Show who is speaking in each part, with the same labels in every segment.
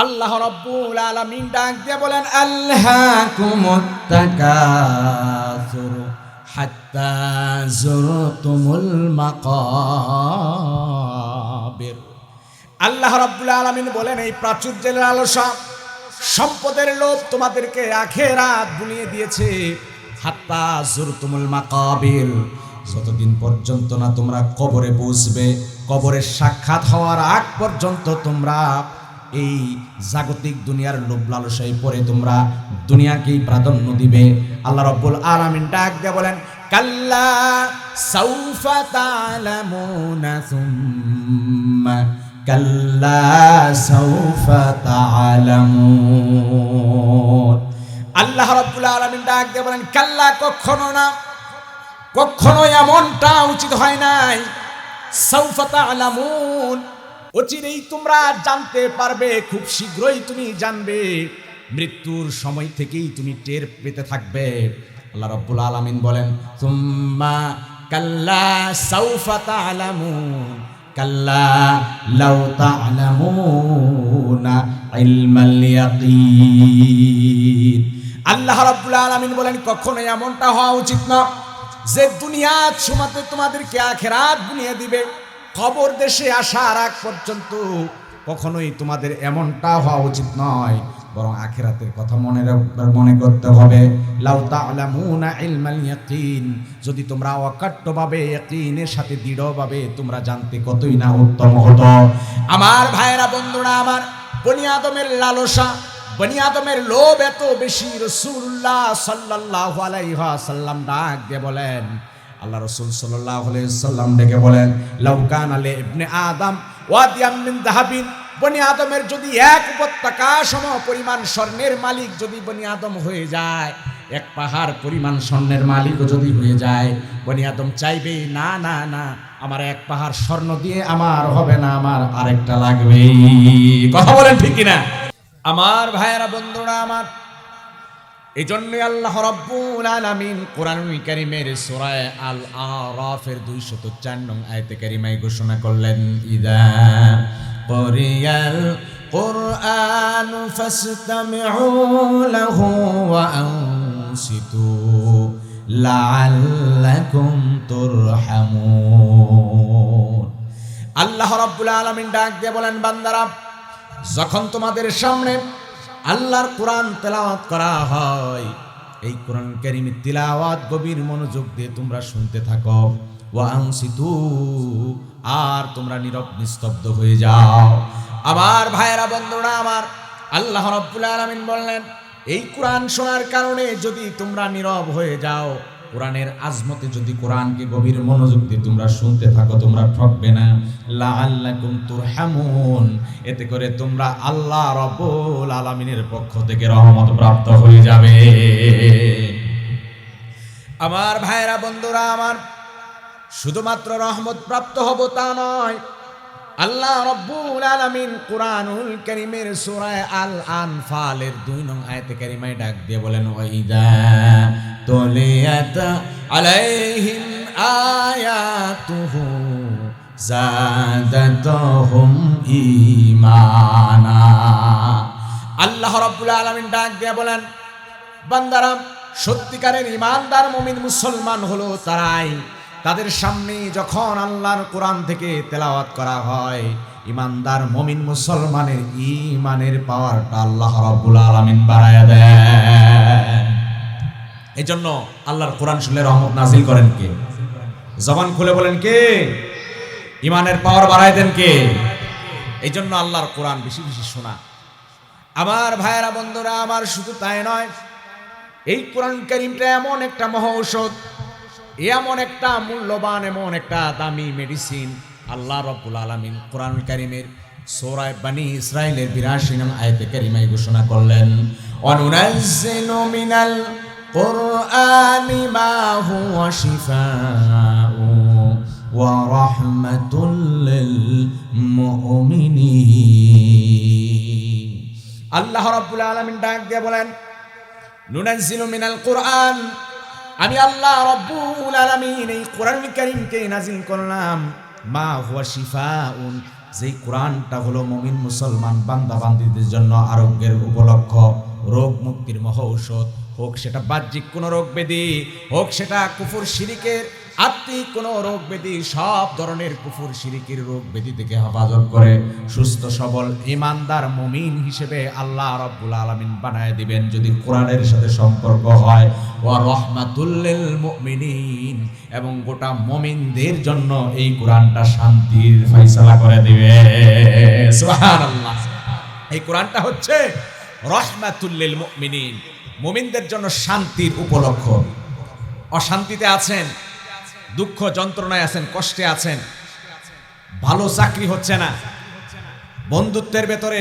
Speaker 1: আল্লাহ রাব্বুল আলামিন ডাক দিয়ে বলেন, আল্লাকুমুত তাকাসুর হাত্তা যুরতুমুল মাকাবির। আল্লাহ রাব্বুল আলামিন বলেন, এই প্রাচুর্যের লালসা, সম্পদের লোভ তোমাদেরকে আখিরাত ভুলিয়ে দিয়েছে। হাত্তা যুরতুমুল মাকাবির, যতদিন পর্যন্ত না তোমরা কবরে পৌঁছবে, কবরের সাক্ষাৎ হওয়ার আগ পর্যন্ত তোমরা এই জাগতিক দুনিয়ার লোভ লালসায় পড়ে তোমরা দুনিয়াকেই প্রাধান্য দিবে। আল্লাহ রাব্বুল আলামিন ডাক দিয়ে বলেন, কাল্লা সাউফা তা'লামুনা সুম্মা কাল্লা সাউফা তা'লামুন। আল্লাহ রাব্বুল আলামিন ডাক দিয়ে বলেন, কাল্লা, কখনো না, কখনো এমনটা উচিত হয় নাই। সাউফা তা'লামুন, অচিরেই তোমরা জানতে পারবে, খুব শীঘ্রই তুমি জানবে, মৃত্যুর সময় থেকেই তুমি টের পেতে থাকবে। আল্লাহ রাব্বুল আলামিন বলেন, সুম্মা কাল্লা সাউফা তা'লামুন কাল্লা লাউ তা'লামুনা ইলমাল ইয়াকিন। আল্লাহ রাব্বুল আলামিন বলেন, কখনো এমনটা হওয়া উচিত না যে দুনিয়ার সময়তে তোমাদেরকে আখিরাত ভুলিয়ে দিবে। কবর দেশে আসার আগ পর্যন্ত কখনোই তোমাদের এমনটা হওয়া উচিত নয়, বরং আখিরাতের কথা মনে করতে হবে। লাউ তা'লামুনা ইলমাল ইয়াকিন, যদি তোমরা অকাট্যভাবে ইয়াকিনের সাথে দৃঢ়ভাবে তোমরা জানতে কতই না উত্তম হতো। আমার ভাইয়েরা, বন্ধুরা আমার, বনি আদমের লালসা, বনি আদমের লোভ এত বেশি, রাসূলুল্লাহ সাল্লাল্লাহু আলাইহি ওয়াসাল্লাম ডাক দিয়ে বলেন, আল্লাহ রাসূল সাল্লাল্লাহু আলাইহি ওয়াসাল্লাম ডেকে বলেন, লাউ কানা লি ইবনে আদম ওয়াদিয়াম মিন যাহাবিন, বনি আদমের যদি এক উপত্যকা সম পরিমাণ স্বর্ণের মালিক যদি বনি আদম হয়ে যায়, এক পাহাড় পরিমাণ স্বর্ণের মালিকও যদি হয়ে যায়, বনি আদম চাইবে, না না না, আমার এক পাহাড় স্বর্ণ দিয়ে আমার হবে না, আমার আরেকটা লাগবে। কথা বলেন ঠিক কিনা? আমার ভাইয়েরা, বন্ধুরা আমার, এই জন্যই আল্লাহ রাব্বুল আলামিন কোরআনুল কারীমের সূরা আল আরাফের 204 নং আয়াতে কারিমায় ঘোষণা করলেন, ইযা ক্বরিয়াল কুরআনু ফাসতামিউ লাহু ওয়া আনসিতু লাআল্লাকুম তুরহামুন। আল্লাহ রাব্বুল আলামিন ডাক দিয়ে বলেন, বান্দারা, যখন তোমাদের সামনে আল্লাহর কোরআন তেলাওয়াত করা হয়, এই কোরআন কারীমের তিলাওয়াত গভীর মনোযোগ দিয়ে তোমরা শুনতে থাকো। ওয়া আনসিতু, আর তোমরা নীরব নিস্তব্ধ হয়ে যাও। আমার ভাইয়েরা, বন্ধুরা আমার, আল্লাহ রাব্বুল আলামিন বললেন, এই কোরআন শোনার কারণে যদি তোমরা নীরব হয়ে যাও, কোরআনের আজমতে যদি কোরআনকে গভীর মনোযোগ দিয়ে তোমরা শুনতে থাকো, তোমরা ঠকবে না। লাআল্লাকুম তুরহামুন, এতে করে তোমরা আল্লাহ রাব্বুল আলামিনের পক্ষ থেকে রহমত প্রাপ্ত হয়ে যাবে। আমার ভাইরা, বন্ধুরা আমার, শুধুমাত্র রহমত প্রাপ্ত হব তা নয়, আল্লাহ রাব্বুল আলামিন কোরআনুল কারীমের সূরা আল আনফালের 2 নং আয়াতে কারিমায় ডাক দিয়ে বলেন, ওয়াইদা তুলিয়াত আলাইহিম আয়াতুহু যাদাতুহুম ঈমানা। আল্লাহ রাব্বুল আলামিন ডাক দিয়ে বলেন, বান্দারা, সত্যিকারের ঈমানদার মুমিন মুসলমান হলো তারাই, তাদের সামনে যখন আল্লাহর কোরআন থেকে তেলাওয়াত করা হয়, ঈমানদার মুমিন মুসলমানের ঈমানের পাওয়ারটা আল্লাহ রাব্বুল আলামিন বাড়ায়া দেন। এজন্য আল্লাহর কোরআন শুনলে রহমত নাজিল করেন কে? জবান খুলে বলেন কে? ঈমানের পাওয়ার বাড়ায় দেন কে? এইজন্য আল্লাহর কোরআন বেশি বেশি শোনা। আমার ভাইয়েরা, বন্ধুরা আমার, শুধু তাই নয়, এই কোরআন কারীমটা এমন একটা মহা ঔষধ, এমন একটা মূল্যবান, এমন একটা দামি মেডিসিন। আল্লাহ রাব্বুল আলামিন কোরআনুল কারীমের সূরা বনি ইসরাঈলের 82 নং আয়াতে কারিমায় ঘোষণা করলেন, ওয়ানুনাজ্জিলু মিনাল কুরআনি মা হুয়া শিফাউ ওয়া রাহমাতুল লিল মুমিনিন। আল্লাহ রাব্বুল আলামিন ডাক দিয়ে বলেন, নুনাজ্জিলু মিনাল কুরআন, আমি আল্লাহ রাব্বুল আলামিন এই কোরআনুল কারীমকে নাজিল করলাম, মা হুয়া শিফাউন, যেই কোরআনটা হলো মুমিন মুসলমান বান্দা বান্দীদের জন্য আরোগ্যের উপলক্ষ, রোগ মুক্তির মহা ঔষধ, হোক সেটা বাহ্যিক কোনো রোগ ব্যাধি, হোক সেটা কুফর শিরিকের আত্মিক কোনো রোগ ব্যাধি, সব ধরনের কুফর শিরিকের রোগ ব্যাধি থেকে হেফাজত করে সুস্থ সবল ইমানদার মুমিন হিসেবে আল্লাহ রাব্বুল আলামিন বানায় দিবেন যদি কোরআনের সাথে সম্পর্ক হয়। ওয়া রাহমাতুল লিল মুমিনিন, এবং গোটা মুমিনদের জন্য এই কোরআনটা শান্তির ফয়সালা করে দিবে। সুবহানাল্লাহ। এই কোরআনটা হচ্ছে রাহমাতুল লিল মুমিনিন, মুমিনদের জন্য শান্তির উপলক্ষ। অশান্তিতে আছেন, দুঃখ যন্ত্রণায় আছেন, কষ্টে আছেন, ভালো চাকরি হচ্ছে না, বন্ধুত্বের ভেতরে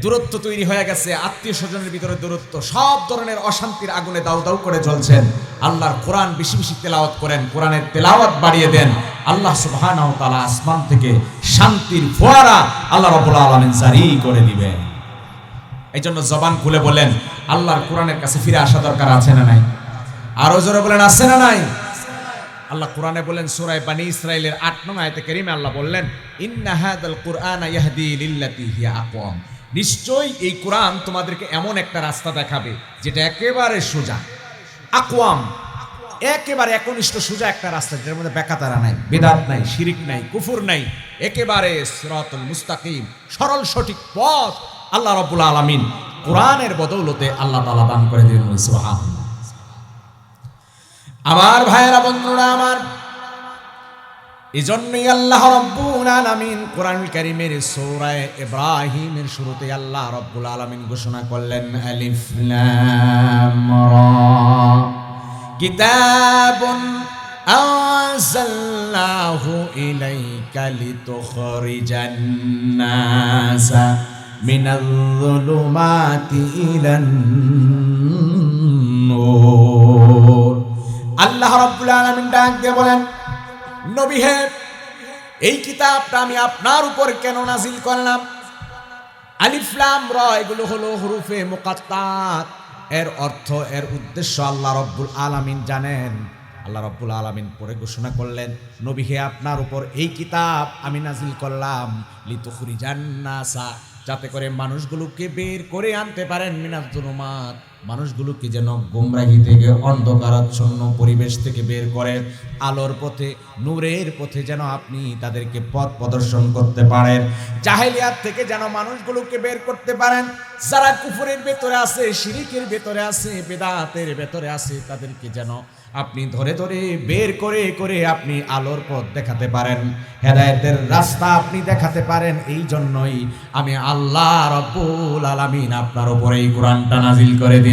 Speaker 1: দূরত্ব তৈরি হয়ে গেছে, আত্মীয় স্বজনের ভিতরে দূরত্ব, সব ধরনের অশান্তির আগুনে দাউ দাউ করে জ্বলছেন, আল্লাহর কোরআন বেশি বেশি তেলাওয়াত করেন, কোরআনের তেলাওয়াত বাড়িয়ে দেন, আল্লাহ সুবহানাহু ওয়া তাআলা আসমান থেকে শান্তির ফোয়ারা আল্লাহ রাব্বুল আলামিন জারি করে দিবেন। এই জন্য জবান খুলে বলেন আল্লাহর কোরআনের কাছে ফিরে আসা দরকার আছে না নাই? আরো জোরে বলেন আছে না নাই? আল্লাহ কোরআনে বলেন সূরা বনী ইসরাঈলের ৮ নং আয়াতে কারীমে আল্লাহ বললেন ইন্না হাযাল কুরআনা ইয়াহদি লিল্লাতী হিয়া আকওয়াম, নিশ্চয়ই এই কোরআন তোমাদেরকে এমন একটা রাস্তা দেখাবে যেটা একেবারে সোজা, আকওয়াম, একেবারে একনিষ্ঠ সোজা একটা রাস্তা, যেটার মধ্যে বেকাতারা নাই, বিদআত নাই, শিরিক নাই, কুফর নাই, একেবারে সিরাতুল মুস্তাকিম, সরল সঠিক পথ আল্লাহ রাব্বুল আলামিন কোরআনের বদৌলতে আল্লাহ তাআলা দান করে দিলেন। সুবহানাল্লাহ। আমার ভাইয়েরা, বন্ধুরা আমার, এজন্যই আল্লাহ রাব্বুল আলামিন কোরআনুল কারীমের সূরা ইব্রাহিমের শুরুতে আল্লাহ রাব্বুল আলামিন ঘোষণা করলেন আলিফ লাম রা কিতাবুন আনজালনাহু ইলাইকা লিতুখরিজান নাসা মিনাল যুলুমাতি ইলান নূর। আল্লাহ রাব্বুল আলামিন ডাক দিয়ে বলেন, নবী হে, এই কিতাবটা আমি আপনার উপর কেন নাজিল করলাম? আলিফ লাম রা এগুলো হলো হুরুফে মুকাত্তাত, এর অর্থ, এর উদ্দেশ্য আল্লাহ রাব্বুল আলামিন জানেন। আল্লাহ রাব্বুল আলামিন পরে ঘোষণা করলেন, নবী হে, আপনার উপর এই কিতাব আমি নাজিল করলাম লিতুখরিজান নাসা, যাতে করে মানুষগুলোকে বের করে আনতে পারেন মিনাজ যুলুমাত, মানুষগুলোকে যেন গোমরাহি থেকে, অন্ধকারাচ্ছন্ন পরিবেশ থেকে বের করে আলোর পথে, নূরের পথে যেন আপনি তাদেরকে পথ প্রদর্শন করতে পারেন। জাহেলিয়াত থেকে যেন মানুষগুলোকে বের করতে পারেন, যারা কুফরের ভেতরে আছে, শিরিকের ভেতরে আছে, বেদাতের ভেতরে আছে, তাদেরকে যেন আপনি ধরে ধরে বের করে করে আপনি আলোর পথ দেখাতে পারেন, হেদায়েতের রাস্তা আপনি দেখাতে পারেন। এই জন্যই আমি আল্লাহ রাব্বুল আলামিন আপনার উপরে এই কোরআনটা নাজিল করে দিলাম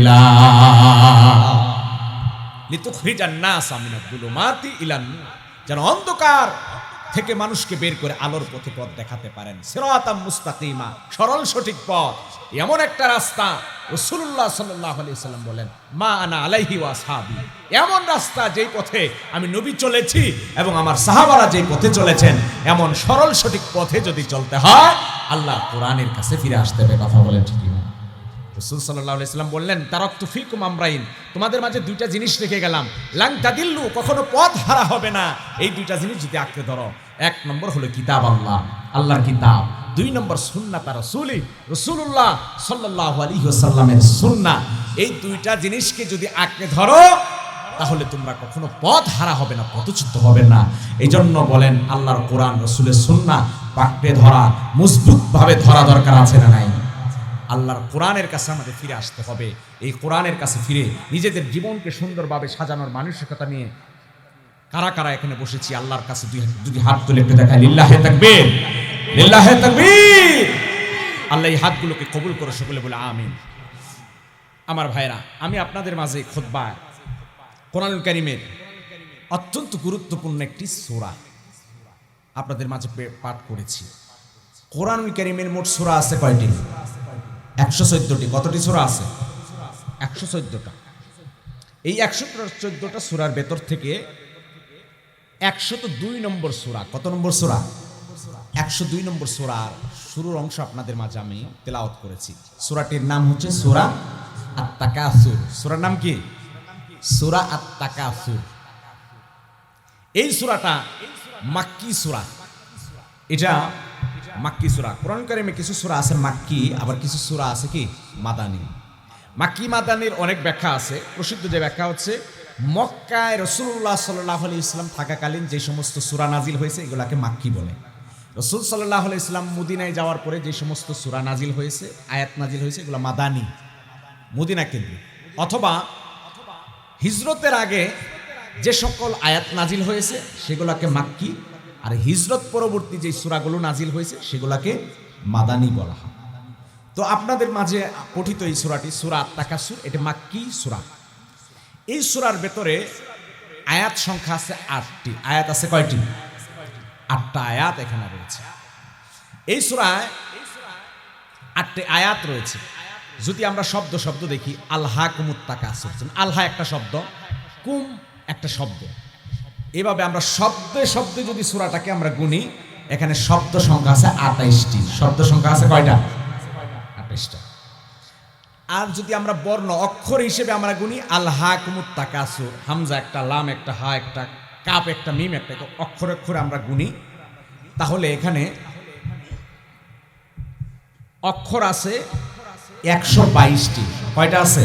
Speaker 1: লিতুখরিজান নাসা মিনাজ যুলুমাতি ইলান নূর, যেন অন্ধকার থেকে মানুষকে বের করে আলোর পথে পথ দেখাতে পারেন। সিরাতাম মুস্তাকিমা, সরল সঠিক পথ, এমন একটা রাস্তা রাসূলুল্লাহ সাল্লাল্লাহু আলাইহি ওয়াসাল্লাম বলেন মা আনা আলাইহি ওয়া আসহাবি, এমন রাস্তা যেই পথে আমি নবী চলেছি এবং আমার সাহাবারা যেই পথে চলেছেন, এমন সরল সঠিক পথে যদি চলতে হয় আল্লাহ কোরআনের কাছে ফিরে আসতে হবে। কথা বলেন ঠিক না? রাসূল সাল্লাল্লাহু আলাইহি ওয়াসাল্লাম বললেন তারাকতু ফিকুম আমরাইন, তোমাদের মাঝে দুইটা জিনিস রেখে গেলাম, লাং তাদিল্লু, কখনো পথ হারা হবে না। এই দুইটা জিনিস যদি আঁকড়ে ধরো, এক নম্বর হলো কিতাব আল্লাহ, আল্লাহর কিতাব, দুই নম্বর সুন্নাত রাসূলি রাসূলুল্লাহ সাল্লাল্লাহু আলাইহি ওয়াসাল্লামের সুন্নাহ। এই দুইটা জিনিসকে যদি আঁকড়ে ধরো তাহলে তোমরা কখনো পথ হারা হবে না, পথচ্যুত হবে না। এই জন্য বলেন আল্লাহর কোরআন, রাসূলের সুন্নাহ আঁকড়ে ধরা, মজবুতভাবে ধরা দরকার আছে না নাই? আল্লাহর কোরআনের কাছে আমাদের ফিরে আসতে হবে। এই কোরআনের কাছে ফিরে নিজেদের জীবনকে সুন্দরভাবে সাজানোর মানসিকতা নিয়ে কারা কারা এখানে বসেছি আল্লাহর কাছে দুই হাত তুলে একটু দেখায় লিল্লাহে তাকবীর, লিল্লাহে তাকবীর। আল্লাহ এই হাতগুলোকে কবুল করে সকলে বলে আমিন। আমার ভাইরা, আমি আপনাদের মাঝে খুতবা কোরআনুল কারীমের অত্যন্ত গুরুত্বপূর্ণ একটি সূরা আপনাদের মাঝে পাঠ করেছি। কোরআনুল কারীমের মোট সূরা আছে কয়টি? 114টি। কতটি সূরা আছে? 114টা। এই 114টা সূরার ভেতর থেকে 102 নম্বর সূরা, কত নম্বর সূরা? 102 নম্বর সূরার শুরুর অংশ আপনাদের মাঝে আমি তেলাওয়াত করেছি। সূরাটির নাম হচ্ছে সূরা আত-তাকাসুর। সূরার নাম কি? সূরা আত-তাকাসুর। এই সূরাটা মাক্কি সূরা। এটা মাক্কি সূরা। কোরআন কারিমে কিছু সূরা আছে মাক্কি, আবার কিছু সূরা আছে কি মাদানী। মাক্কি মাদানির অনেক ব্যাখ্যা আছে। প্রসিদ্ধ যে ব্যাখ্যা হচ্ছে, মক্কায় রাসূলুল্লাহ সাল্লাল্লাহু আলাইহি ওয়াসাল্লাম থাকাকালীন যে সমস্ত সূরা নাজিল হয়েছে এগুলাকে মাক্কি বলে। রাসূল সাল্লাল্লাহু আলাইহি ওয়াসাল্লাম মদিনায় যাওয়ার পরে যে সমস্ত সূরা নাজিল হয়েছে, আয়াত নাজিল হয়েছে, এগুলো মাদানী, মদিনা কেন্দ্রিক। অথবা হিজরতের আগে যে সকল আয়াত নাজিল হয়েছে সেগুলোকে মাক্কি, আর হিজরত পরবর্তী যে সূরাগুলো নাজিল হয়েছে সেগুলোকে মাদানী বলা হয়। তো আপনাদের মাঝে পঠিত এই সূরাটি সূরা আত-তাকাসুর, এটা মাক্কি সূরা। এই সূরার ভেতরে আয়াত সংখ্যা আছে ৮টি। আয়াত আছে কয়টি? ৮টা আয়াত এখানে রয়েছে। এই সূরায় ৮টি আয়াত রয়েছে। যদি আমরা শব্দ শব্দ দেখি, আলহাকুমুত তাকাসুর, আলহা একটা শব্দ, কুম একটা শব্দ, এভাবে আমরা শব্দে শব্দে যদি সূরাটাকে আমরা গুনি, এখানে শব্দ সংখ্যা আছে ২৮টি। শব্দ সংখ্যা আছে কয়টা? ২৮টা। আর যদি আমরা বর্ণ অক্ষর হিসেবে আমরা গুনি, আলহাকুমুত তাকাসুর, হামজা একটা, লাম একটা, হা একটা, কাপ একটা, মিম একটা, অক্ষর অক্ষরে আমরা গুনি, তাহলে এখানে অক্ষর আছে ১২২টি। কয়টা আছে?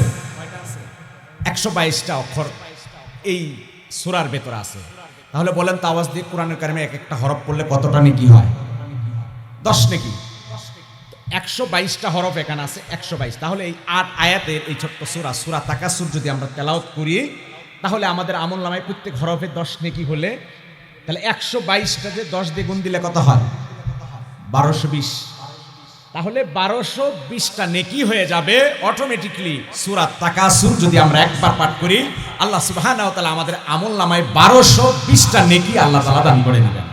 Speaker 1: ১২২টা অক্ষর এই সূরার ভেতর আছে। তাহলে বলেন তো আওয়াজ দিয়ে, কোরআনের কারিমে এক একটা হরফ পড়লে কতটা নেকি হয়? ১০ নেকি। ১২২টা হরফ এখানে আছে, ১২২। তাহলে এই ৮ আয়াতের এই ছোট্ট সূরা তাকাসুর যদি আমরা তেলাওয়াত করি, তাহলে আমাদের আমলনামায় প্রত্যেক হরফে ১০ নেকি হলে, তাহলে ১২২টা যে ১০ দিয়ে গুণ দিলে কত হয়? ১২২০। তাহলে ১২২০টা নেকি হয়ে যাবে অটোমেটিকলি সূরা তাকাসুর যদি আমরা একবার পাঠ করি। আল্লাহ সুবহানাহু ওয়া তাআলা আমাদের আমলনামায় ১২২০টা নেকি আল্লাহ তাআলা দান করে দিবেন।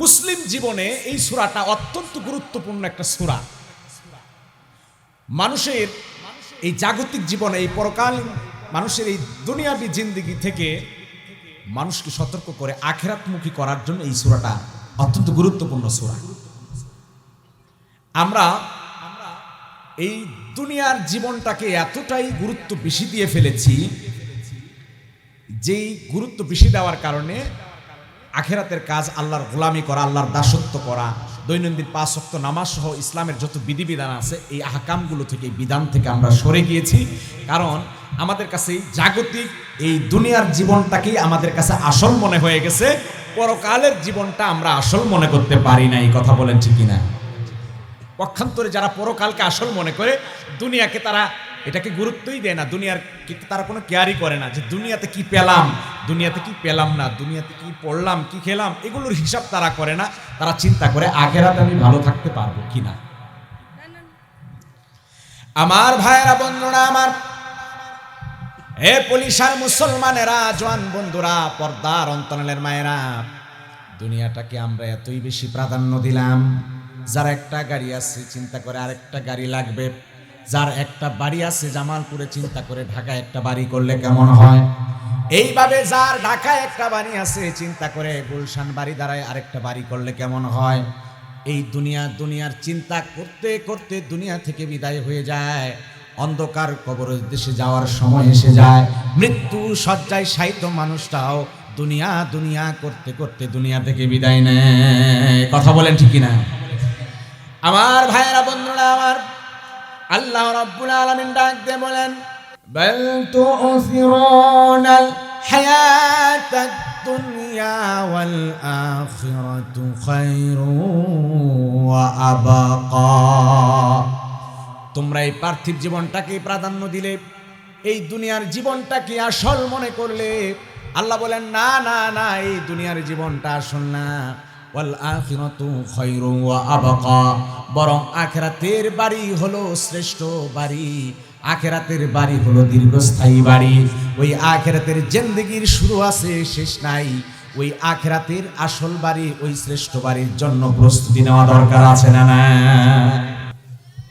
Speaker 1: মুসলিম জীবনে এই সূরাটা অত্যন্ত গুরুত্বপূর্ণ একটা সূরা। মানুষের এই জাগতিক জীবনে, এই পরকালীন মানুষের এই দুনিয়াবী জিন্দেগি থেকে মানুষকে সতর্ক করে আখিরাতমুখী করার জন্য এই সূরাটা অত্যন্ত গুরুত্বপূর্ণ সূরা। আমরা এই দুনিয়ার জীবনটাকে এতটাই গুরুত্ব বেশি দিয়ে ফেলেছি, যেই গুরুত্ব বেশি দেওয়ার কারণে আখিরাতের কাজ, আল্লাহর গোলামি করা, আল্লাহর দাসত্ব করা, দৈনন্দিন ৫ ওয়াক্ত নামাজ সহ ইসলামের যত বিধিবিধান আছে, এই আহকামগুলো থেকে, এই বিধান থেকে আমরা সরে গিয়েছি। কারণ আমাদের কাছে এই জাগতিক এই দুনিয়ার জীবনটাকেই আমাদের কাছে আসল মনে হয়ে গেছে, পরকালের জীবনটা আমরা আসল মনে করতে পারি না। এই কথা বলেন ঠিক কিনা? পক্ষান্তরে যারা পরকালকে আসল মনে করে, দুনিয়াকে তারা এটাকে গুরুত্বই দেয় না, দুনিয়ার তারা কোনো কেয়ারই করে না যে দুনিয়াতে কি পেলাম, দুনিয়াতে কি পেলাম না, দুনিয়াতে কি পড়লাম, কি খেলাম, এগুলোর হিসাব তারা করে না। তারা চিন্তা করে আখিরাতে আমি ভালো থাকতে পারবো কিনা। আমার ভাইয়েরা, বন্ধুরা আমার, হে পুলিশার মুসলমানেরা, জওয়ান বন্ধুরা, পর্দার অন্তরালের মায়েরা, দুনিয়াটাকে আমরা এতই বেশি প্রাধান্য দিলাম। যার একটা গাড়ি আছে চিন্তা করে আরেকটা গাড়ি লাগবে, যার একটা বাড়ি আছে জামালপুরে চিন্তা করে ঢাকায় একটা বাড়ি করলে কেমন হয়। এইভাবে যার ঢাকায় একটা বাড়ি আছে চিন্তা করে গুলশান বাড়ি দ্বারায় আরেকটা বাড়ি করলে কেমন হয়। এই দুনিয়ার চিন্তা করতে করতে দুনিয়া থেকে বিদায় হয়ে যায়, অন্ধকার কবরের দেশে যাওয়ার সময় এসে যায়। মৃত্যু শয্যায় শায়িত মানুষটাও দুনিয়া করতে করতে দুনিয়া থেকে বিদায় নেয়। কথা বলেন ঠিক কিনা? আমার ভাইয়েরা, বন্ধুরা আমার, আল্লাহ রাব্বুল আলামিন ডাক দিয়ে বলেন, বাল তু'সিরুনাল হায়াতাদ দুনিয়া ওয়াল আখিরাতু খায়রুন ওয়া আবাকা। তোমরা এই পার্থিব জীবনটাকে প্রাধান্য দিলে, এই দুনিয়ার জীবনটাকে আসল মনে করলে। আল্লাহ বলেন, না না না, এই দুনিয়ার জীবনটা আসল না। ওয়াল আখিরাতু খায়রুন ওয়া আবাকা, বরং আখিরাতের বাড়ি হলো শ্রেষ্ঠ বাড়ি, আখিরাতের বাড়ি হলো দীর্ঘস্থায়ী বাড়ি। ওই আখিরাতের জিন্দেগির শুরু আছে, শেষ নাই। ওই আখিরাতের আসল বাড়ি, ওই শ্রেষ্ঠ বাড়ির জন্য প্রস্তুতি নেওয়া দরকার আছে না না?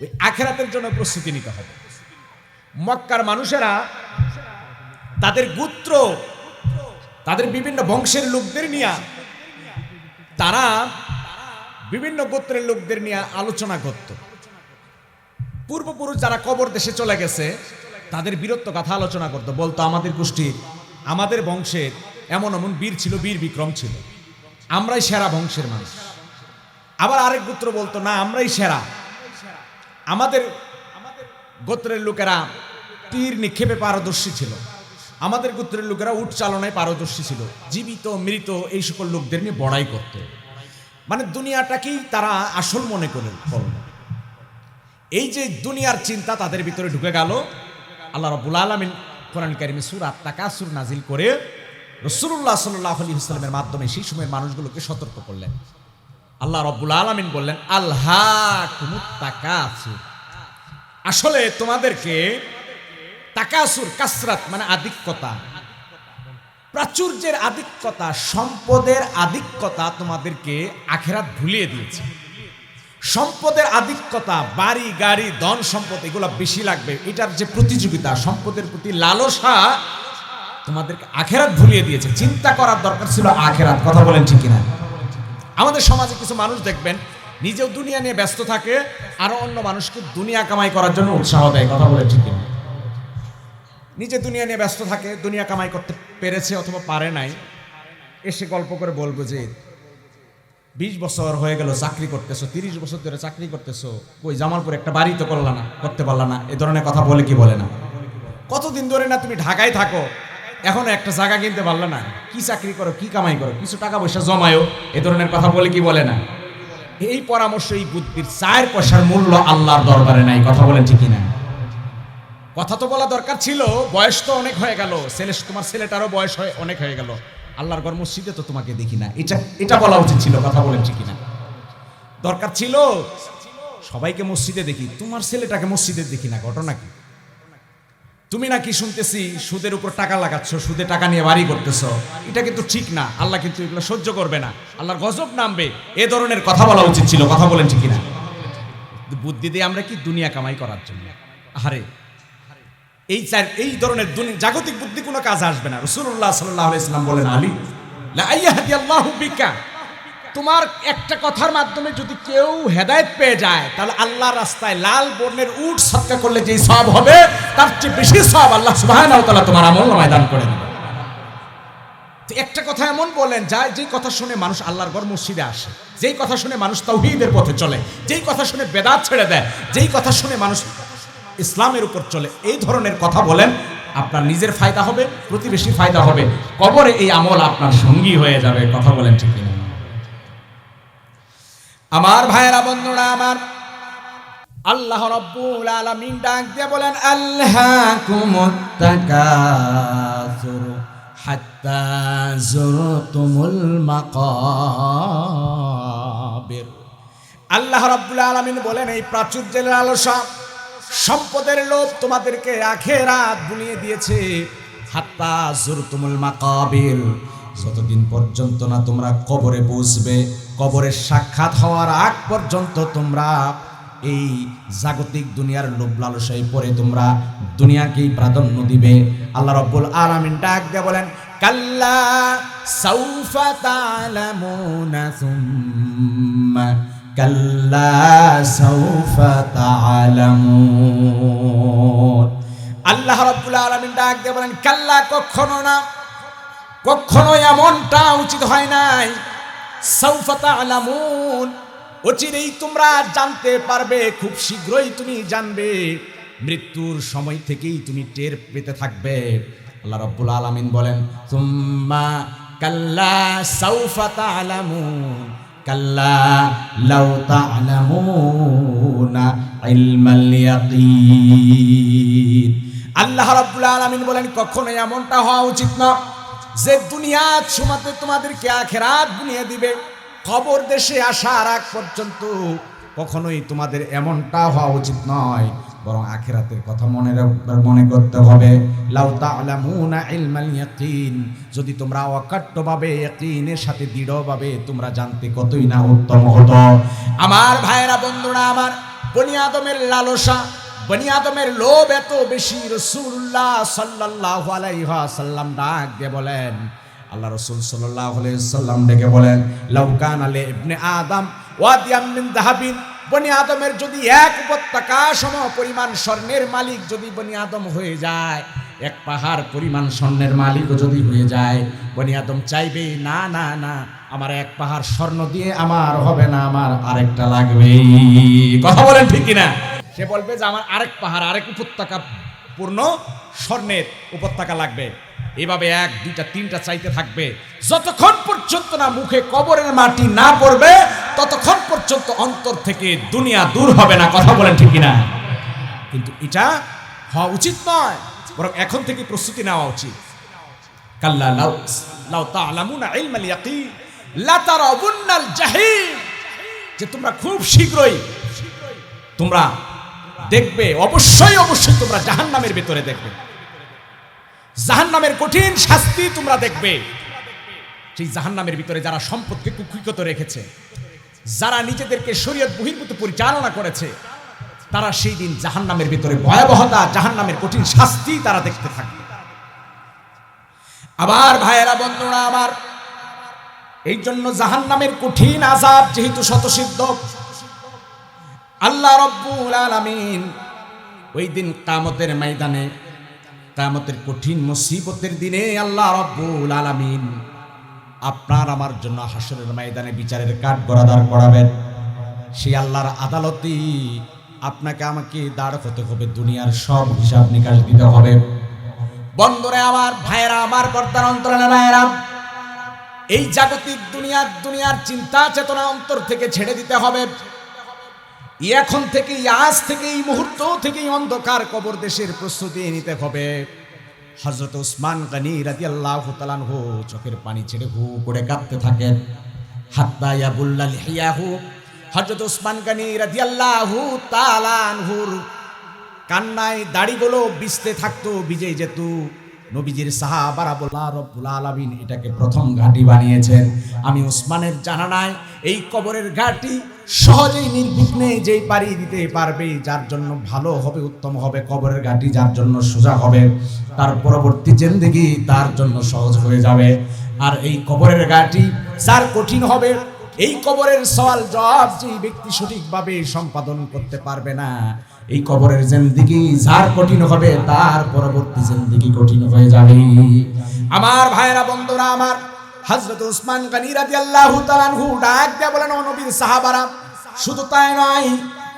Speaker 1: ওই আখিরাতের জন্য প্রস্তুতি নিতে হবে। মক্কার মানুষেরা তাদের গোত্র, তাদের বিভিন্ন বংশের লোকদের নিয়ে, তারা বিভিন্ন গোত্রের লোকদের নিয়ে আলোচনা করত। পূর্বপুরুষ যারা কবর দেশে চলে গেছে তাদের বীরত্ব কথা আলোচনা করত। বলতো, আমাদের গোষ্ঠীর, আমাদের বংশের এমন এমন বীর ছিল, বীর বিক্রম ছিল, আমরাই সেরা বংশের মানুষ। আবার আরেক গোত্র বলতো না আমরাই সেরা, আমাদের গোত্রের লোকেরা তীর নিক্ষেপে পারদর্শী ছিল, আমাদের গোত্রের লোকেরা উট চালনায় পারদর্শী ছিল, জীবিত মৃত এই সকল লোকদের নিয়ে বড়াই করত। মানে দুনিয়াটাকেই তারা আসল মনে করে। এই যে দুনিয়ার চিন্তা তাদের ভিতরে ঢুকে গেল, আল্লাহ রাব্বুল আলামিন কোরআন কারিমে সূরা তাকাসুর নাজিল করে রাসূলুল্লাহ সাল্লাল্লাহু আলাইহি ওয়াসাল্লামের মাধ্যমে সেই সময়ের মানুষগুলোকে সতর্ক করলেন। আল্লাহ রাব্বুল আলামিন বললেন আলহাকুমুত তাকাসুর, আসলে তোমাদেরকে তাকাসুর, কাসরাত মানে আধিক্যতা, প্রাচুর্যের আধিক্যতা, সম্পদের আধিক্যতা তোমাদেরকে আখিরাত ভুলিয়ে দিয়েছে। সম্পদের আধিক্যতা, বাড়ি গাড়ি ধন সম্পদ এগুলো বেশি লাগবে, এটার যে প্রতিযোগিতা, সম্পদের প্রতি লালসা তোমাদেরকে আখিরাত ভুলিয়ে দিয়েছে। চিন্তা করার দরকার ছিল আখিরাত। কথা বলেন ঠিক কিনা? আমাদের সমাজে কিছু মানুষ দেখবেন নিজেও দুনিয়া নিয়ে ব্যস্ত থাকে, আরো অন্য মানুষকে দুনিয়া কামাই করার জন্য উৎসাহ দেয়। কথা বলেন ঠিক কিনা? নিজে দুনিয়া নিয়ে ব্যস্ত থাকে, দুনিয়া কামাই করতে পেরেছে অথবা পারে নাই, এসে গল্প করে বলবো যে 20 বছর হয়ে গেল চাকরি করতেছো, 30 বছর ধরে চাকরি করতেছো, কই জামালপুর একটা বাড়ি তো করতে পারলা না, এ ধরনের কথা বলে কি বলে না? কতদিন ধরে না তুমি ঢাকায় থাকো, এখনো একটা জায়গা কিনতে পারলা না, কি চাকরি করো, কি কামাই করো, কিছু টাকা পয়সা জমায়ও, এ ধরনের কথা বলে কি বলে না? এই পরামর্শ, এই বুদ্ধির 4 পয়সার মূল্য আল্লাহর দরবারে নাই। কথা বলেন ঠিক কিনা? কথা তো বলা দরকার ছিল, বয়স তো অনেক হয়ে গেল, তোমার ছেলেটারও বয়স অনেক হয়ে গেল, আল্লাহর ঘর মসজিদে তো তোমাকে দেখি না, এটা বলা উচিত ছিল। কথা বলেন ঠিক কিনা? দরকার ছিল সবাইকে মসজিদে দেখি, তোমার ছেলেটাকে মসজিদে দেখি না, ঘটনা কি? তুমি নাকি শুনতেছি সুদের উপর টাকা লাগাচ্ছ, সুদে টাকা নিয়ে বাড়ি করতেছো, এটা কিন্তু ঠিক না, আল্লাহ কিন্তু এগুলো সহ্য করবে না, আল্লাহর গজব নামবে, এ ধরনের কথা বলা উচিত ছিল। কথা বলেন ঠিক কিনা? বুদ্ধি দিয়ে আমরা কি দুনিয়া কামাই করার জন্য? আরে এই ধরনের জাগতিক বুদ্ধি কোনো কাজ আসবে না। রাসূলুল্লাহ সাল্লাল্লাহু আলাইহি ওয়াসাল্লাম বলেন, আলী লা ইয়াহদিয়াল্লাহু বিকা, তোমার একটা কথার মাধ্যমে যদি কেউ হেদায়েত পেয়ে যায়, তাহলে আল্লাহর রাস্তায় লাল বর্ণের উট সদকা করলে যে সওয়াব হবে, তার চেয়ে বেশি সওয়াব আল্লাহ সুবহানাহু ওয়া তাআলা তোমার আমলনামায় দান করে দিবেন। তো একটা কথা এমন বলেন যায়, যেই কথা শুনে মানুষ আল্লাহর ঘর মসজিদে আসে, যেই কথা শুনে মানুষ তাওহীদের পথে চলে, যেই কথা শুনে বেদাত ছেড়ে দেয়, যেই কথা শুনে মানুষ ইসলামের উপর চলে, এই ধরনের কথা বলেন, আপনার নিজের ফায়দা হবে, প্রতিবেশীর ফায়দা হবে, কবরে এই আমল আপনার সঙ্গী হয়ে যাবে। কথা বলেন ঠিক কিনা? আমার ভাইয়েরা, বন্ধুরা আমার, আল্লাহ রাব্বুল আলামিন ডাক দিয়ে বলেন আলহাকুমুত তাকাসুর হাত্তা যুরতুমুল মাকাবির। আল্লাহ রাব্বুল আলামিন বলেন এই প্রাচুর্যের লালসা, সম্পদের লোভ তোমাদেরকে আখিরাত ভুলিয়ে দিয়েছে। হাত্তা যুরতুমুল মাকাবির, যতদিন পর্যন্ত না তোমরা কবরে পৌঁছবে, কবরের সাক্ষাৎ হওয়ার আগ পর্যন্ত তোমরা এই জাগতিক দুনিয়ার লোভ লালসায় পড়ে তোমরা দুনিয়াকেই প্রাধান্য দিবে। আল্লাহ রাব্বুল আলামিন ডাক দিয়ে বলেন কাল্লা সাউফা তা'লামুনা সুম্মা কাল্লা সাউফা তা'লামুন। আল্লাহ রাব্বুল আলামিন ডাক দিয়ে বলেন কাল্লা, কখনো না, কখনো এমনটা উচিত হয় নাই। সাউফা তা'লামুন, অচিরেই তোমরা জানতে পারবে, খুব শীঘ্রই তুমি জানবে, মৃত্যুর সময় থেকেই তুমি টের পেতে থাকবে। আল্লাহ রাব্বুল আলামিন বলেন সুম্মা কাল্লা সাউফা তা'লামুন কাল্লা লাউ তা'লামুনা ইলমাল ইয়াকিন। আল্লাহ রাব্বুল আলামিন বলেন কখনো এমনটা হওয়া উচিত না যে দুনিয়ার সময়তে তোমাদেরকে আখিরাত বুনিয়ে দিবে। কবর দেশে আসার আগ পর্যন্ত কখনোই তোমাদের এমনটা হওয়া উচিত নয়, বরং আখিরাতের কথা মনে করতে হবে। লাউ তা'লামুনা ইলমাল ইয়াকিন, যদি তোমরা অকাট্যভাবে ইয়াকিনের সাথে দৃঢ়ভাবে তোমরা জানতে কতই না উত্তম হতো। আমার ভাইয়েরা, বন্ধুরা আমার, বনি আদমের লালসা, বনি আদমের লোভ এত বেশি, রাসূলুল্লাহ সাল্লাল্লাহু আলাইহি ওয়াসাল্লাম ডাক দিয়ে বলেন, আল্লাহ রাসূল সাল্লাল্লাহু আলাইহি ওয়াসাল্লাম ডেকে বলেন লাউ কানা লি ইবনে আদম ওয়াদিয়াম মিন যাহাবিন, বনি আদমের যদি এক উপত্যকা সম পরিমাণ স্বর্ণের মালিক যদি বনি আদম হয়ে যায়, এক পাহাড় পরিমাণ স্বর্ণের মালিক যদি হয়ে যায়, বনি আদম চাইবে না না না আমার এক পাহাড় স্বর্ণ দিয়ে আমার হবে না, আমার আরেকটা লাগবে। কথা বলেন ঠিক কিনা? সে বলবে যে আমার আরেক পাহাড়, আরেক উপত্যকা পূর্ণ স্বর্ণের উপত্যকা লাগবে। এভাবে 1 2টা 3টা চাইতে থাকবে, যতক্ষণ পর্যন্ত না মুখে কবরের মাটি না পড়বে ততক্ষণ পর্যন্ত অন্তর থেকে দুনিয়া দূর হবে না। কথা বলেন ঠিক কিনা? কিন্তু এটা হওয়া উচিত নয়, বরং এখন থেকে প্রস্তুতি নেওয়া উচিত। কাল্লা লাউ তা'লামুনা ইলমাল ইয়াকিন লা তারাউন্নাল জাহিম, যে তোমরা খুব শীঘ্রই তোমরা দেখবে, অবশ্যই অবশ্যই তোমরা জাহান্নামের ভিতরে দেখবে, জাহান্নামের কঠিন শাস্তি তোমরা দেখবে। সেই জাহান্নামের ভিতরে যারা সম্পদকে কুক্ষিগত রেখেছে, যারা নিজেদেরকে শরীয়ত বহির্ভূত পরিচালনা করেছে, তারা সেই দিন জাহান্নামের ভিতরে ভয়াবহতা, জাহান্নামের কঠিন শাস্তি তারা দেখতে থাকবে। আবার ভাইয়েরা, বন্ধুরা আমার, এই জন্য জাহান্নামের কঠিন আযাব যেহেতু শতসিদ্ধ, আল্লাহ রাব্বুল আলামিন ওই দিন কিয়ামতের ময়দানে, কিয়ামতের কঠিন মুসিবতের দিনে আল্লাহ রাব্বুল আলামিন আপনার আমার জন্য হাসরের ময়দানে বিচারের কাঠগড়ায় করাবেন। সেই আল্লাহর আদালতে আপনাকে আমাকে দাঁড় হতে হবে, দুনিয়ার সব হিসাব নিকাশ দিতে হবে। বন্ধুরা আমার, ভাইয়েরা আমার, পর্দার অন্তরালে ভাইয়েরা, এই জাগতিক দুনিয়ার চিন্তা চেতনা অন্তর থেকে ছেড়ে দিতে হবে। এখন থেকে, আজ থেকে, এই মুহূর্ত থেকে অন্ধকার কবর দেশের প্রস্তুতি নিতে হবে। হযরত উসমান গনি রাদিয়াল্লাহু তাআলা আনহু চোখের পানি ছেড়ে হু করে কাঁদতে থাকেন। হাত্তা ইয়াবুল্লাল হিয়াহু, হযরত উসমান গনি রাদিয়াল্লাহু তাআলা আনহুর কান্নায় দাড়িগুলো ভিজতে থাকতো, ভিজে যেত। নবীজির সাহাবারা বলল, রব্বুল আলামিন এটাকে প্রথম ঘাঁটি বানিয়েছেন। আমি উসমানের জানা নাই এই কবরের ঘাঁটি সহজেই নির্বিঘ্নে যেই পাড়ি দিতে পারবে, যার জন্য ভালো হবে, উত্তম হবে, কবরের ঘাঁটি যার জন্য সোজা হবে, তার পরবর্তী জিন্দেগি তার জন্য সহজ হয়ে যাবে। আর এই কবরের ঘাঁটি যার কঠিন হবে, এই কবরের সওয়াল জবাব যে ব্যক্তি সঠিকভাবে সম্পাদন করতে পারবে না, এই কবরের জিন্দেগি যার কঠিন হবে, তার পরবর্তী জিন্দেগি কঠিন হয়ে যাবে। আমার ভাইয়েরা, বন্ধুরা আমার, হযরত উসমান গনি রাদিয়াল্লাহু তাআলা আনহু ডাক দিয়ে বলেন, ও নবীর সাহাবারা, শুধু তাই নয়,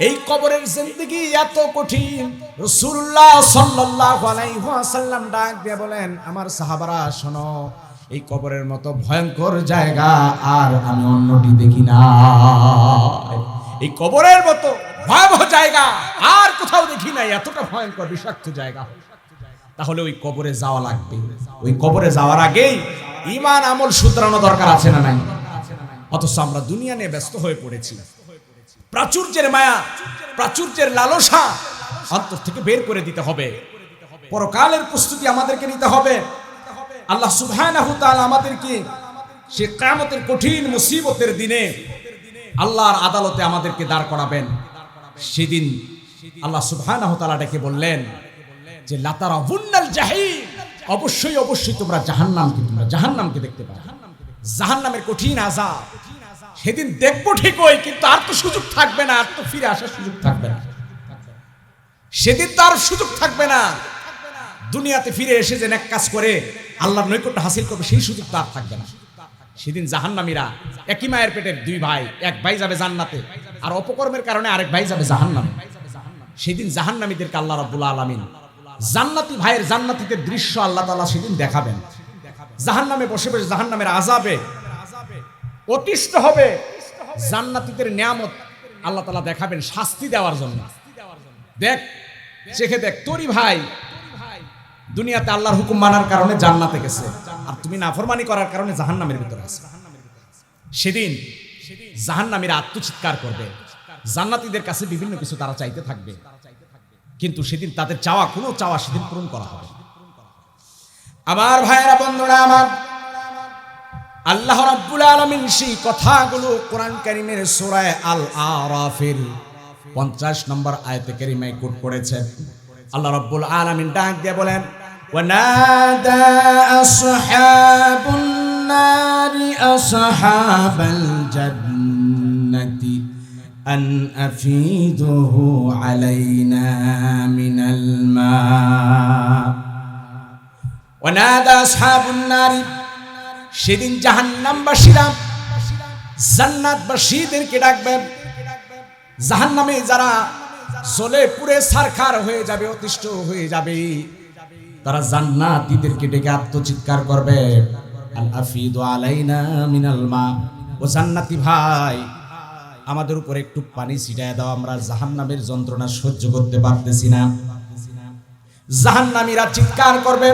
Speaker 1: এই কবরের জিন্দেগি এত কঠিন। রাসূলুল্লাহ সাল্লাল্লাহু আলাইহি ওয়াসাল্লাম ডাক দিয়ে বলেন, আমার সাহাবারা শোনো, এই কবরের মতো ভয়ঙ্কর জায়গা আর আমি অন্যটি দেখি না। এই কবরের মতো ভয়াবহ জায়গা আর কোথাও দেখি নাই, এতটা ভয়ঙ্কর বিষাক্ত জায়গা। তাহলে ওই কবরে যাওয়া লাগবে। ওই কবরে যাওয়ার আগেই ঈমান আমল শুধরানো দরকার আছে না নাই? অথচ আমরা দুনিয়া নিয়ে ব্যস্ত হয়ে পড়েছি। প্রাচুর্যের মায়া, প্রাচুর্যের লালসা অন্তর থেকে বের করে দিতে হবে। পরকালের প্রস্তুতি আমাদেরকে নিতে হবে। আল্লাহ সুবহানাহু ওয়া তাআলা আমাদেরকে সে কিয়ামতের কঠিন মুসিবতের দিনে আল্লাহর আদালতে আমাদেরকে দাঁড় করাবেন। সেদিন আল্লাহ সুবহানাহু ওয়া তাআলা ডেকে বললেন যে লা তারাউন্নাল জাহিম, অবশ্যই অবশ্যই তোমরা জাহান্নামকে দেখতে পাবে। জাহান্নামের কঠিন আযাব সেদিন দেখবো ঠিকই, কিন্তু আর তো সুযোগ থাকবে না, আর তো ফিরে আসার সুযোগ থাকবে না। সেদিন তো আর সুযোগ থাকবে না দুনিয়াতে ফিরে এসে যে নেক কাজ করে আল্লাহর নৈকট্য হাসিল করবে, সেই সুযোগ তো আর থাকবে না। সেদিন জাহান্নামীরা, একই মায়ের পেটের দুই ভাই, এক ভাই যাবে জান্নাতে আর অপকর্মের কারণে আরেক ভাই যাবে জাহান্নামে। সেদিন জাহান্নামীদেরকে আল্লাহ রাব্বুল আলামিন জান্নাতি ভাইয়ের জান্নাতীদের দৃশ্য আল্লাহ তাআলা সেদিন দেখাবেন। জাহান্নামে বসে বসে জাহান্নামের আযাবে অতিষ্ঠ হবে, জান্নাতীদের নিয়ামত আল্লাহ তাআলা দেখাবেন শাস্তি দেওয়ার জন্য। দেখ, চেখে দেখ, তোরই ভাই দুনিয়াতে আল্লাহর হুকুম মানার কারণে জান্নাতে গেছে, আর তুমি নাফরমানি করার কারণে জাহান্নামের ভিতরে আছো। সেদিন জাহান্নামীরা আত্মচিৎকার করবে, জান্নাতীদের কাছে বিভিন্ন কিছু তারা চাইতে থাকবে, কিন্তু সেদিন তাদের চাওয়া, কোনো চাওয়া সেদিন পূরণ করা হবে। আমার ভাইয়েরা, বন্ধুরা আমার, আল্লাহ রাব্বুল আলামিন সেই কথাগুলো কোরআন কারীমের সূরা আল আরাফের 50 নম্বর আয়াতে কারিমায় কোট করেছেন। আল্লাহ রাব্বুল আলামিন ডাক দিয়ে বলেন, ওয়ানাদা আসহাবুন নারি আসহাবাল জান্নাতি আন আফিদুহু আলাইনা মিনাল মা। ওয়ানাদা আসহাবুন নারি, সেদিন জাহান্নামবাসীরা জান্নাতবাসীদেরকে ডাকবেন। জাহান্নামে যারা জ্বলে পুড়ে ছারখার হয়ে যাবে, অতিষ্ঠ হয়ে যাবে, তারা জান্নাতীদেরকে ডেকে আত্মচিৎকার করবে, আল আফিদু আলাইনা মিনাল মা, ও জান্নাতি ভাই আমাদের উপর একটু পানি ছিটায় দাও, আমরা জাহান্নামের যন্ত্রণা সহ্য করতে পারতেছি না। জাহান্নামীরা চিৎকার করবে,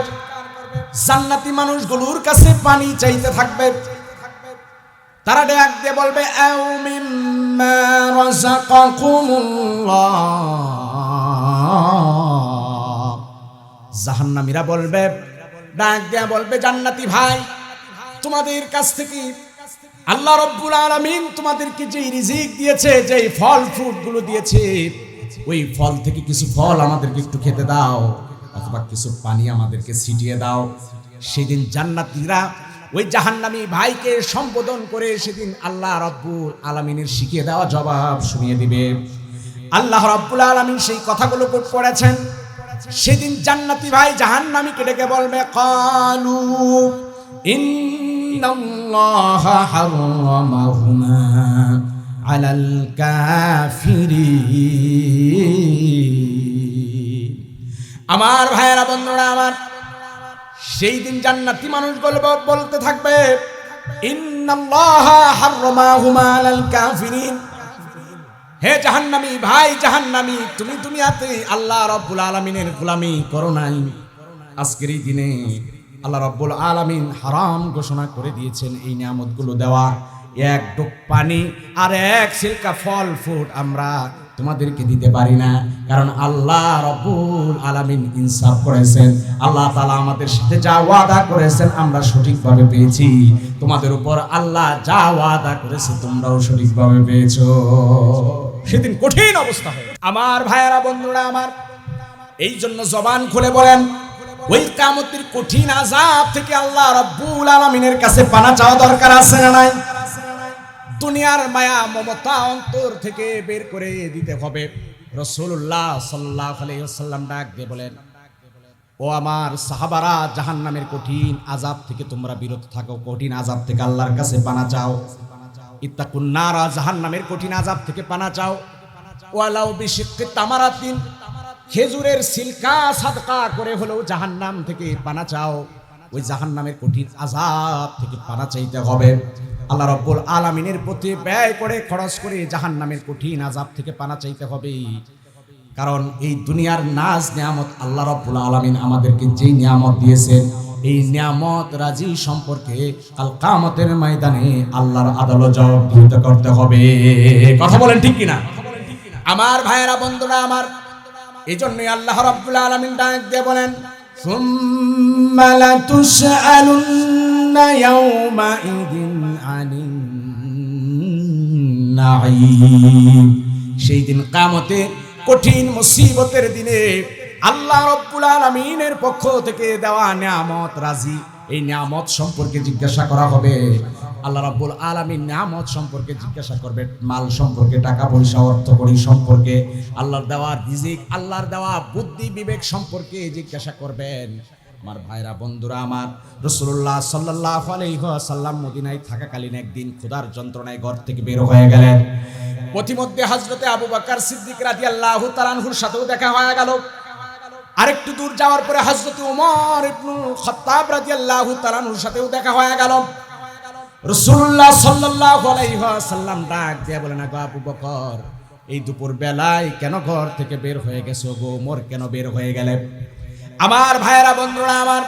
Speaker 1: জান্নাতি মানুষগুলোর কাছে পানি চাইতে থাকবে। তারা ডাক দিয়ে বলবে, আও মিম্মা রাযাকাকুমুল্লাহ। জাহান্নামীরা বলবে, ডাক দিয়ে বলবে, জান্নাতি ভাই তোমাদের কাছ থেকে আল্লাহ রাব্বুল আলামিন তোমাদেরকে যেই রিজিক দিয়েছে, যেই ফল ফ্রুট গুলো দিয়েছে, ওই ফল থেকে কিছু ফল আমাদেরকে একটু খেতে দাও, অথবা কিছু পানি আমাদেরকে ছিটিয়ে দাও। সেদিন জান্নাতীরা ওই জাহান্নামী ভাইকে সম্বোধন করে সেদিন আল্লাহ রাব্বুল আলামিনের শিখিয়ে দেওয়া জবাব শুনিয়ে দিবে। আল্লাহ রাব্বুল আলামিন সেই কথাগুলো কোট করেছেন। সেদিন জান্নাতি ভাই জাহান্নামীকে ডেকে বলবে, ক্বালু ইন্নাল্লাহা হারামাহুমা আলাল কাফিরিন। আমার ভাইয়েরা, বন্ধুরা আমার, সেই দিন জান্নাতি মানুষগুলো বলতে থাকবে, ইন্নাল্লাহা হারামাহুমা আলাল কাফিরিন। হে জাহান্নামী ভাই, জাহান্নামী তুমি দুনিয়াতে আল্লাহ রাব্বুল আলামিনের গোলামি করো নাই, আজকের এই দিনে আল্লাহ রাব্বুল আলামিন হারাম ঘোষণা করে দিয়েছেন এই নিয়ামতগুলো দেওয়া। এক ডুব পানি আর এক ছিলকা ফল ফ্রুট আমরা তোমাদেরকে দিতে পারি না, কারণ আল্লাহ রাব্বুল আলামিন ইনসাফ করেছেন। আল্লাহ তাআলা আমাদের সাথে যা ওয়াদা করেছেন আমরা সঠিকভাবে পেয়েছি, তোমাদের উপর আল্লাহ যা ওয়াদা করেছে তোমরাও সঠিকভাবে পেয়েছো। সেদিন কঠিন অবস্থা হবে আমার ভাইয়েরা, বন্ধুরা আমার। এই জন্য জবান খুলে বলেন, ওই কিয়ামতের কঠিন আযাব থেকে আল্লাহ রাব্বুল আলামিনের কাছে পানা চাওয়া দরকার আছে না নাই? দুনিয়ার মায়া মমতা অন্তর থেকে বের করে দিতে হবে। রাসূলুল্লাহ সাল্লাল্লাহু আলাইহি ওয়াসাল্লাম ডাক দিয়ে বলেন, ও আমার সাহাবারা, জাহান্নামের কঠিন আযাব থেকে তোমরা বিরত থাকো, কঠিন আযাব থেকে আল্লাহর কাছে পানা চাও। ইত্তাকুন নারা, জাহান্নামের কঠিন আযাব থেকে পানা চাও। ওয়ালাউ বিশিক্কি তামারাতিন, খেজুরের সিলকা সাদকা করে হলেও জাহান্নাম থেকে পানা চাও। ওই জাহান্নামের কঠিন আযাব থেকে পানা চাইতে হবে। আল্লাহ রাব্বুল আলামিনের প্রতি ব্যয় করে, খরচ করে জাহান্নামের কঠিন আযাব থেকে পানা চাইতে হবে। কারণ এই দুনিয়ার নাজ নিয়ামত আল্লাহ রাব্বুল আলামিন আমাদেরকে যে নিয়ামত দিয়েছেন, এই নিয়ামত রাজি সম্পর্কে কাল কিয়ামতের ময়দানে আল্লাহর আদালত জবাবদিহিতা করতে হবে। কথা বলেন ঠিক কিনা আমার ভাইয়েরা, বন্ধুরা আমার? এই জন্যই আল্লাহ রাব্বুল আলামিন ডাক দিয়ে বলেন, সুম্মা লাতুসআলুন্না ইয়াওমাইদিন আনিন নাঈম। সেই দিন কিয়ামতে কঠিন মুসিবতের দিনে আল্লাহ রাব্বুল আলামিনের পক্ষ থেকে দেওয়া নিয়ামত রাজি, এই নিয়ামত সম্পর্কে জিজ্ঞাসা করা হবে। আল্লাহ রাব্বুল আলামিন নিয়ামত সম্পর্কে জিজ্ঞাসা করবে, মাল সম্পর্কে, টাকা পয়সা অর্থ কড়ি সম্পর্কে, আল্লাহর দেওয়া রিজিক, আল্লাহর দেওয়া বুদ্ধি বিবেক সম্পর্কে জিজ্ঞাসা করবেন। আমার ভাইরা, বন্ধুরা আমার, রাসূলুল্লাহ সাল্লাল্লাহু আলাইহি ওয়াসাল্লাম মদিনায় থাকাকালীন একদিন ক্ষুধার যন্ত্রণায় ঘর থেকে বের হয়ে গেলেন। পথিমধ্যে হযরতে আবু বকর সিদ্দিক রাদিয়াল্লাহু তাআলা আনহুর সাথেও দেখা হয়ে গেল। আরেকটু দূর যাওয়ার পরে হযরতে ওমর ইবনুল খাত্তাব রাদিয়াল্লাহু তাআলা আনহুর সাথেও দেখা হয়ে গেল। রাসূলুল্লাহ সাল্লাল্লাহু আলাইহি ওয়াসাল্লাম ডাক দিয়ে বলেন, আবু বকর, এই দুপুর বেলায় কেন ঘর থেকে বের হয়ে গেছো গো? ওমর, কেন বের হয়ে গেলে? আমার ভাইয়েরা, বন্ধুরা আমার,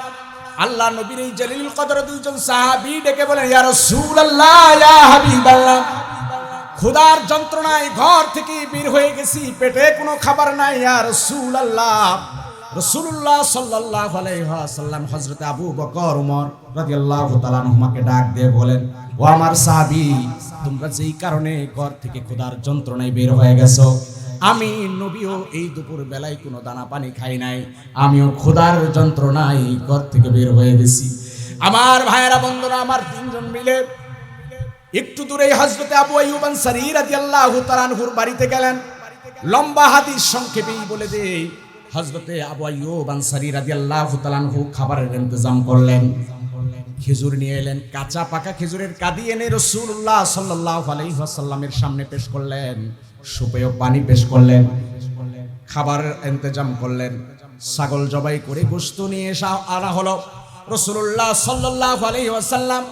Speaker 1: আল্লাহ নবীর এই জলিল কদর দুইজন সাহাবী ডেকে বলেন, ইয়া রাসূলুল্লাহ, ইয়া হাবিবাল্লাহ, ক্ষুধার যন্ত্রণায় ঘর থেকে বের হয়ে গেছি, পেটে কোনো খাবার নাই, ইয়া রাসূলুল্লাহ। রাসূলুল্লাহ সাল্লাল্লাহু আলাইহি ওয়াসাল্লাম হযরত আবু বকর, ওমর রাদিয়াল্লাহু তাআলা আনহুমাকে ডাক দিয়ে বলেন, ও আমার সাহাবী, তোমরা যেই কারণে ঘর থেকে ক্ষুধার যন্ত্রণায় বের হয়ে গেছো, আমি নবীও এই দুপুর বেলায় কোনো দানা পানি খাই নাই, আমিও ক্ষুধার যন্ত্রণায় ঘর থেকে বের হয়ে গেছি। আমার ভাইয়েরা, বন্ধুরা আমার, তিনজন মিলে একটু দূরে হযরত আবু আইয়ুব আনসারী রাদিয়াল্লাহু তাআলা আনহুর বাড়িতে গেলেন। লম্বা হাদিস সংক্ষেপেই বলে দেই, হযরতে আবু আইয়ুব আনসারী রাদিয়াল্লাহু তাআলা আনহু খাবারের ইন্তজাম করলেন। খেজুর নিয়ে এলেন, কাঁচা পাকা খেজুরের কাঁদি এনে রাসূলুল্লাহ সাল্লাল্লাহু আলাইহি ওয়াসাল্লামের সামনে পেশ করলেন। সুপেয় পানি পেশ করলেন, খাবারের ইন্তজাম করলেন। ছাগল জবাই করে গোশত নিয়ে আনা হলো। রাসূলুল্লাহ সাল্লাল্লাহু আলাইহি ওয়াসাল্লাম,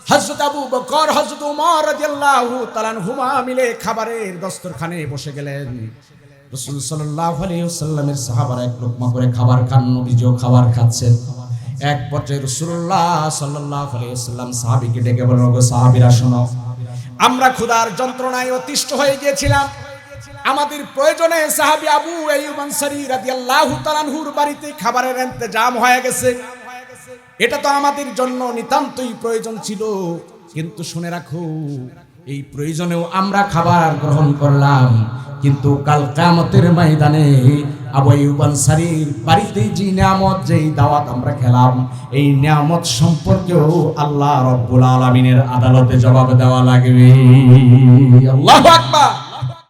Speaker 1: হযরত আবু বকর, হযরত ওমর রাদিয়াল্লাহু তাআলা আনহুমা মিলে খাবারের দস্তরখানে বসে গেলেন। রাসূল সাল্লাল্লাহু আলাইহি ওয়াসাল্লামের সাহাবারা এক লোকমা করে খাবার খান, নবীজিও খাবার খাচ্ছেন। এক পর্যায়ে রাসূলুল্লাহ সাল্লাল্লাহু আলাইহি ওয়াসাল্লাম সাহাবীকে ডেকে বললেন, ওগো সাহাবীরা শোনো, আমরা ক্ষুধার যন্ত্রণায় অতিষ্ঠ হয়ে গিয়েছিলাম। আমাদের প্রয়োজনে সাহাবী আবু আইয়ুব আনসারী রাদিয়াল্লাহু তাআলা আনহুর বাড়িতে খাবারের ইন্তজাম হয়ে গেছে। এটা তো আমাদের জন্য নিতান্তই প্রয়োজন ছিল, কিন্তু শুনে রাখো, এই প্রয়োজনেও আমরা খাবার গ্রহণ করলাম, কিন্তু কাল কিয়ামতের ময়দানে আবু আইয়ুব আনসারীর বাড়িতে যে নিয়ামত, যেই দাওয়াত আমরা খেলাম, এই নিয়ামত সম্পর্কেও আল্লাহ রাব্বুল আলামিনের আদালতে জবাব দেওয়া লাগবে। আল্লাহু আকবার।